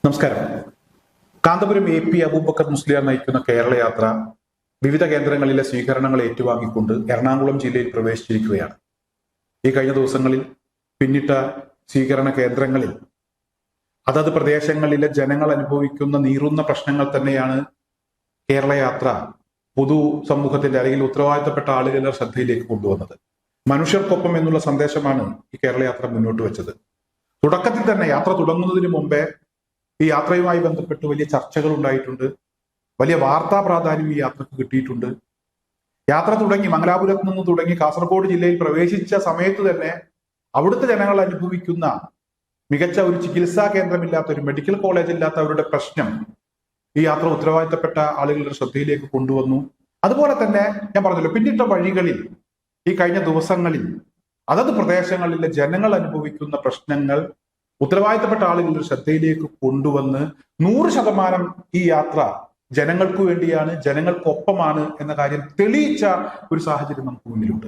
നമസ്കാരം. കാന്തപുരം AP അബൂബക്കർ മുസ്ലിയാർ നയിക്കുന്ന കേരള യാത്ര വിവിധ കേന്ദ്രങ്ങളിലെ സ്വീകരണങ്ങൾ ഏറ്റുവാങ്ങിക്കൊണ്ട് എറണാകുളം ജില്ലയിൽ പ്രവേശിച്ചിരിക്കുകയാണ്. ഈ കഴിഞ്ഞ ദിവസങ്ങളിൽ പിന്നിട്ട സ്വീകരണ കേന്ദ്രങ്ങളിൽ അതത് പ്രദേശങ്ങളിലെ ജനങ്ങൾ അനുഭവിക്കുന്ന നീറുന്ന പ്രശ്നങ്ങൾ തന്നെയാണ് കേരള യാത്ര പൊതു സമൂഹത്തിന്റെ അല്ലെങ്കിൽ ഉത്തരവാദിത്തപ്പെട്ട ആളുകളുടെ ശ്രദ്ധയിലേക്ക് കൊണ്ടുവന്നത്. മനുഷ്യർക്കൊപ്പം എന്നുള്ള സന്ദേശമാണ് ഈ കേരള യാത്ര മുന്നോട്ട് വെച്ചത്. തുടക്കത്തിൽ തന്നെ യാത്ര തുടങ്ങുന്നതിന് മുമ്പേ ഈ യാത്രയുമായി ബന്ധപ്പെട്ട് വലിയ ചർച്ചകൾ ഉണ്ടായിട്ടുണ്ട്. വലിയ വാർത്താ പ്രാധാന്യം ഈ യാത്രക്ക് കിട്ടിയിട്ടുണ്ട്. യാത്ര തുടങ്ങി മംഗലാപുരത്ത് നിന്ന് തുടങ്ങി കാസർഗോഡ് ജില്ലയിൽ പ്രവേശിച്ച സമയത്ത് തന്നെ അവിടുത്തെ ജനങ്ങൾ അനുഭവിക്കുന്ന മികച്ച ഒരു ചികിത്സാ കേന്ദ്രമില്ലാത്ത, ഒരു മെഡിക്കൽ കോളേജ് ഇല്ലാത്ത അവരുടെ പ്രശ്നം ഈ യാത്ര ഉത്തരവാദിത്തപ്പെട്ട ആളുകളുടെ ശ്രദ്ധയിലേക്ക് കൊണ്ടുവന്നു. അതുപോലെ തന്നെ ഞാൻ പറഞ്ഞല്ലോ, പിന്നിട്ട വഴികളിൽ ഈ കഴിഞ്ഞ ദിവസങ്ങളിൽ അതത് പ്രദേശങ്ങളിലെ ജനങ്ങൾ അനുഭവിക്കുന്ന പ്രശ്നങ്ങൾ ഉത്തരവാദിത്തപ്പെട്ട ആളുകളുടെ ശ്രദ്ധയിലേക്ക് കൊണ്ടുവന്ന് 100% ഈ യാത്ര ജനങ്ങൾക്ക് വേണ്ടിയാണ്, ജനങ്ങൾക്കൊപ്പമാണ് എന്ന കാര്യം തെളിയിച്ച ഒരു സാഹചര്യം നമുക്ക് മുന്നിലുണ്ട്.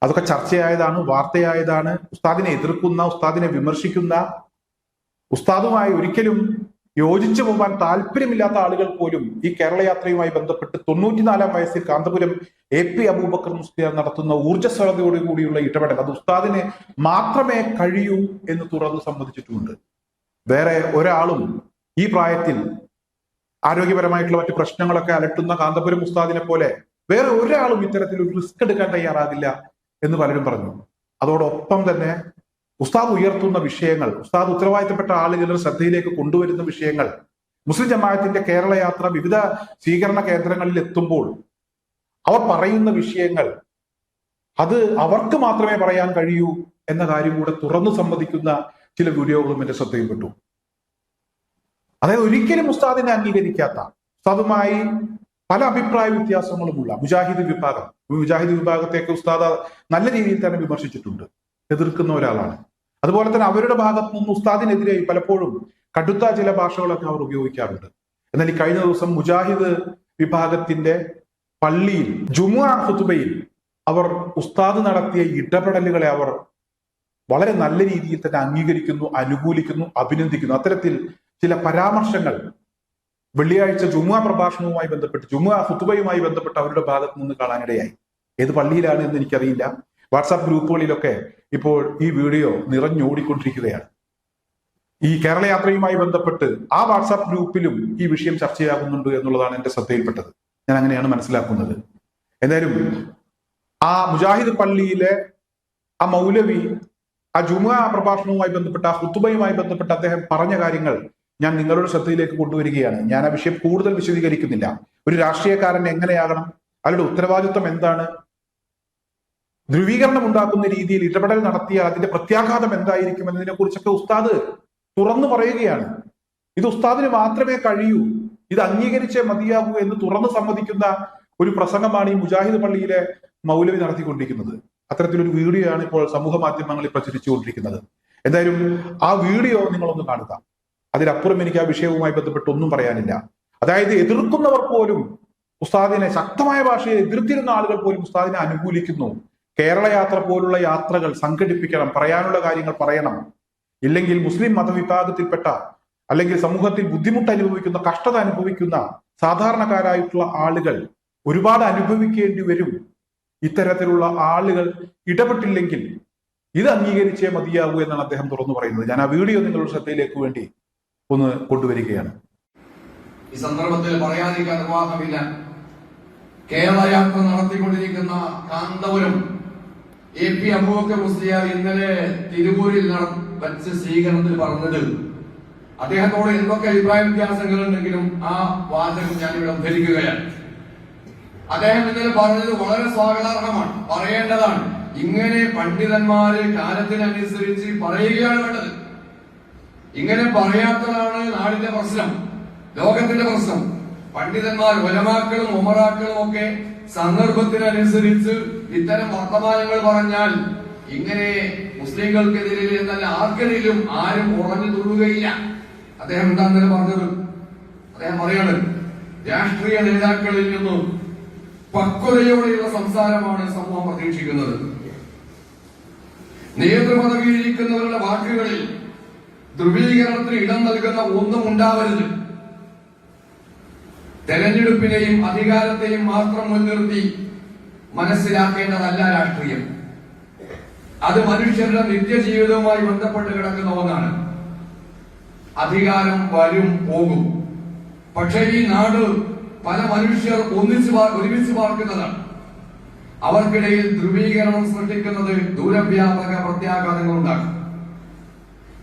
അതൊക്കെ ചർച്ചയായതാണ്, വാർത്തയായതാണ്. ഉസ്താദിനെ എതിർക്കുന്ന, ഉസ്താദിനെ വിമർശിക്കുന്ന, ഉസ്താദുമായി ഒരിക്കലും യോജിച്ചു പോകാൻ താല്പര്യമില്ലാത്ത ആളുകൾ പോലും ഈ കേരള യാത്രയുമായി ബന്ധപ്പെട്ട് 94-ാം വയസ്സിൽ കാന്തപുരം AP അബൂബക്കർ മുസ്ലിയാർ നടത്തുന്ന ഊർജ്ജസ്വലതയോടുകൂടിയുള്ള ഇടപെടൽ അത് ഉസ്താദിന് മാത്രമേ കഴിയൂ എന്ന് തുറന്ന് സമ്മതിച്ചിട്ടുമുണ്ട്. വേറെ ഒരാളും ഈ പ്രായത്തിൽ ആരോഗ്യപരമായിട്ടുള്ള മറ്റു പ്രശ്നങ്ങളൊക്കെ അലട്ടുന്ന കാന്തപുരം ഉസ്താദിനെ പോലെ വേറെ ഒരാളും ഇത്തരത്തിൽ ഒരു റിസ്ക് എടുക്കാൻ തയ്യാറാകില്ല എന്ന് പലരും പറഞ്ഞു. അതോടൊപ്പം തന്നെ ഉസ്താദ് ഉയർത്തുന്ന വിഷയങ്ങൾ, ഉസ്താദ് ഉത്തരവാദിത്തപ്പെട്ട ആളുകളുടെ ശ്രദ്ധയിലേക്ക് കൊണ്ടുവരുന്ന വിഷയങ്ങൾ, മുസ്ലിം ജമാഅത്തിന്റെ കേരള യാത്ര വിവിധ സ്വീകരണ കേന്ദ്രങ്ങളിൽ എത്തുമ്പോൾ അവർ പറയുന്ന വിഷയങ്ങൾ അത് അവർക്ക് മാത്രമേ പറയാൻ കഴിയൂ എന്ന കാര്യം കൂടെ തുറന്നു സമ്മതിക്കുന്ന ചില വീഡിയോകളും എന്റെ ശ്രദ്ധയിൽപ്പെട്ടു. അതായത് ഒരിക്കലും ഉസ്താദിനെ അംഗീകരിക്കാത്ത, ഉസ്താദുമായി പല അഭിപ്രായ വ്യത്യാസങ്ങളുമുള്ള മുജാഹിദ് വിഭാഗത്തെയൊക്കെ ഉസ്താദ് നല്ല രീതിയിൽ തന്നെ വിമർശിച്ചിട്ടുണ്ട്, എതിർക്കുന്ന ഒരാളാണ്. അതുപോലെ തന്നെ അവരുടെ ഭാഗത്ത് നിന്ന് ഉസ്താദിനെതിരെ പലപ്പോഴും കടുത്ത ചില ഭാഷകളൊക്കെ അവർ ഉപയോഗിക്കാറുണ്ട്. എന്നാൽ ഈ കഴിഞ്ഞ ദിവസം മുജാഹിദ് വിഭാഗത്തിന്റെ പള്ളിയിൽ ജുമുഅ ഖുതുബയിൽ അവർ ഉസ്താദ് നടത്തിയ ഇടപെടലുകളെ അവർ വളരെ നല്ല രീതിയിൽ തന്നെ അംഗീകരിക്കുന്നു, അനുകൂലിക്കുന്നു, അഭിനന്ദിക്കുന്നു. അത്തരത്തിൽ ചില പരാമർശങ്ങൾ വെള്ളിയാഴ്ച ജുമുഅ പ്രഭാഷണവുമായി ബന്ധപ്പെട്ട്, ജുമുഅ ഖുതുബയുമായി ബന്ധപ്പെട്ട് അവരുടെ ഭാഗത്ത് നിന്ന് കാണാനിടയായി. ഏത് പള്ളിയിലാണ് എന്ന് എനിക്കറിയില്ല. വാട്സാപ്പ് ഗ്രൂപ്പുകളിലൊക്കെ ഇപ്പോൾ ഈ വീഡിയോ നിറഞ്ഞോടിക്കൊണ്ടിരിക്കുകയാണ്. ഈ കേരള യാത്രയുമായി ബന്ധപ്പെട്ട് ആ വാട്സാപ്പ് ഗ്രൂപ്പിലും ഈ വിഷയം ചർച്ചയാകുന്നുണ്ട് എന്നുള്ളതാണ് എന്റെ ശ്രദ്ധയിൽപ്പെട്ടത്. ഞാൻ അങ്ങനെയാണ് മനസ്സിലാക്കുന്നത്. എന്തായാലും ആ മുജാഹിദ് പള്ളിയിലെ ആ മൗലവി ആ ജുമുഅ പ്രഭാഷണവുമായി ബന്ധപ്പെട്ട്, ആ ഖുതുബയുമായി ബന്ധപ്പെട്ട് അദ്ദേഹം പറഞ്ഞ കാര്യങ്ങൾ ഞാൻ നിങ്ങളുടെ ശ്രദ്ധയിലേക്ക് കൊണ്ടുവരികയാണ്. ഞാൻ ആ വിഷയം കൂടുതൽ വിശദീകരിക്കുന്നില്ല. ഒരു രാഷ്ട്രീയക്കാരൻ എങ്ങനെയാകണം, അവരുടെ ഉത്തരവാദിത്വം എന്താണ്, ധ്രുവീകരണം ഉണ്ടാക്കുന്ന രീതിയിൽ ഇടപെടൽ നടത്തിയാൽ അതിന്റെ പ്രത്യാഘാതം എന്തായിരിക്കും എന്നതിനെ കുറിച്ചൊക്കെ ഉസ്താദ് തുറന്നു പറയുകയാണ്. ഇത് ഉസ്താദിന് മാത്രമേ കഴിയൂ, ഇത് അംഗീകരിച്ചേ മതിയാകൂ എന്ന് തുറന്നു സമ്മതിക്കുന്ന ഒരു പ്രസംഗമാണ് ഈ മുജാഹിദ് പള്ളിയിലെ മൗലവി നടത്തിക്കൊണ്ടിരിക്കുന്നത്. അത്തരത്തിലൊരു വീഡിയോ ആണ് ഇപ്പോൾ സമൂഹ മാധ്യമങ്ങളിൽ പ്രചരിച്ചുകൊണ്ടിരിക്കുന്നത്. എന്തായാലും ആ വീഡിയോ നിങ്ങളൊന്ന് കാണുക. അതിനപ്പുറം എനിക്ക് ആ വിഷയവുമായി ബന്ധപ്പെട്ട് ഒന്നും പറയാനില്ല. അതായത് എതിർക്കുന്നവർ പോലും ഉസ്താദിനെ ശക്തമായ ഭാഷയിൽ എതിർത്തിരുന്ന ആളുകൾ പോലും ഉസ്താദിനെ അനുകൂലിക്കുന്നു. കേരള യാത്ര പോലുള്ള യാത്രകൾ സംഘടിപ്പിക്കണം, പറയാനുള്ള കാര്യങ്ങൾ പറയണം. ഇല്ലെങ്കിൽ മുസ്ലിം മതവിഭാഗത്തിൽപ്പെട്ട അല്ലെങ്കിൽ സമൂഹത്തിൽ ബുദ്ധിമുട്ട് അനുഭവിക്കുന്ന, കഷ്ടത അനുഭവിക്കുന്ന സാധാരണക്കാരായിട്ടുള്ള ആളുകൾ ഒരുപാട് അനുഭവിക്കേണ്ടി വരും. ഇത്തരത്തിലുള്ള ആളുകൾ ഇടപെട്ടില്ലെങ്കിൽ ഇത് അംഗീകരിച്ചേ മതിയാകൂ എന്നാണ് അദ്ദേഹം തുറന്നു പറയുന്നത്. ഞാൻ ആ വീഡിയോ നിങ്ങളുടെ ശ്രദ്ധയിലേക്ക് വേണ്ടി ഒന്ന് കൊണ്ടുവരികയാണ്. ഈ സന്ദർഭത്തിൽ പറയാതിരിക്കാൻ നിർവാഹമില്ല. കേരള യാത്ര നടത്തിക്കൊണ്ടിരിക്കുന്ന കാന്തപുരം AP അബൂബക്കർ മുസ്ലിയാർ ഇന്നലെ തിരുവൂരിൽ വച്ച സ്വീകരണത്തിൽ പറഞ്ഞത്, അദ്ദേഹത്തോട് എന്തൊക്കെ അഭിപ്രായ വ്യത്യാസങ്ങൾ ഉണ്ടെങ്കിലും ആ വാചകം ഞാനിവിടെ ഉദ്ധരിക്കുകയാണ്. അദ്ദേഹം ഇന്നലെ പറഞ്ഞത് വളരെ സ്വാഗതാർഹമാണ്, പറയേണ്ടതാണ്. ഇങ്ങനെ പണ്ഡിതന്മാര് കാലത്തിനനുസരിച്ച് പറയുകയാണ് വേണ്ടത്. ഇങ്ങനെ പറയാത്തതാണ് നാടിന്റെ പ്രശ്നം, ലോകത്തിന്റെ പ്രശ്നം. പണ്ഡിതന്മാർ, ഉലമാക്കളും ഉമറാക്കളും ഒക്കെ സന്ദർഭത്തിനനുസരിച്ച് ഇത്തരം വർത്തമാനങ്ങൾ പറഞ്ഞാൽ ഇങ്ങനെ മുസ്ലിങ്ങൾക്കെതിരെ എന്നല്ല ആർക്കെതിരും ആരും ഉറഞ്ഞു തുള്ളുകയില്ല. അദ്ദേഹം എന്താ പറഞ്ഞത്? അദ്ദേഹം പറയാണ്, രാഷ്ട്രീയ നേതാക്കളിൽ നിന്നും പക്വതയോടെയുള്ള സംസാരമാണ് സമൂഹം പ്രതീക്ഷിക്കുന്നത്. നേതൃപദവിയിലിരിക്കുന്നവരുടെ വാക്കുകളിൽ ധ്രുവീകരണത്തിന് ഇടം നൽകുന്ന ഒന്നും ഉണ്ടാവരുത്. തെരഞ്ഞെടുപ്പിനെയും അധികാരത്തെയും മാത്രം മുൻനിർത്തി മനസ്സിലാക്കേണ്ടതല്ല രാഷ്ട്രീയം. അത് മനുഷ്യരുടെ നിത്യജീവിതവുമായി ബന്ധപ്പെട്ട് കിടക്കുന്ന ഒന്നാണ്. അധികാരം വരും പോകും. പക്ഷേ ഈ നാട് പല മനുഷ്യർ ഒരുമിച്ച് പാർക്കുന്നതാണ്. അവർക്കിടയിൽ ധ്രുവീകരണം സൃഷ്ടിക്കുന്നത് ദൂരവ്യാപക പ്രത്യാഘാതങ്ങൾ ഉണ്ടാക്കും.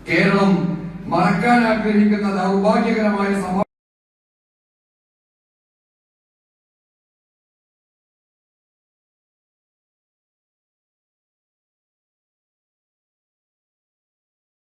കേരളം മറക്കാൻ ആഗ്രഹിക്കുന്ന ദൗർഭാഗ്യകരമായ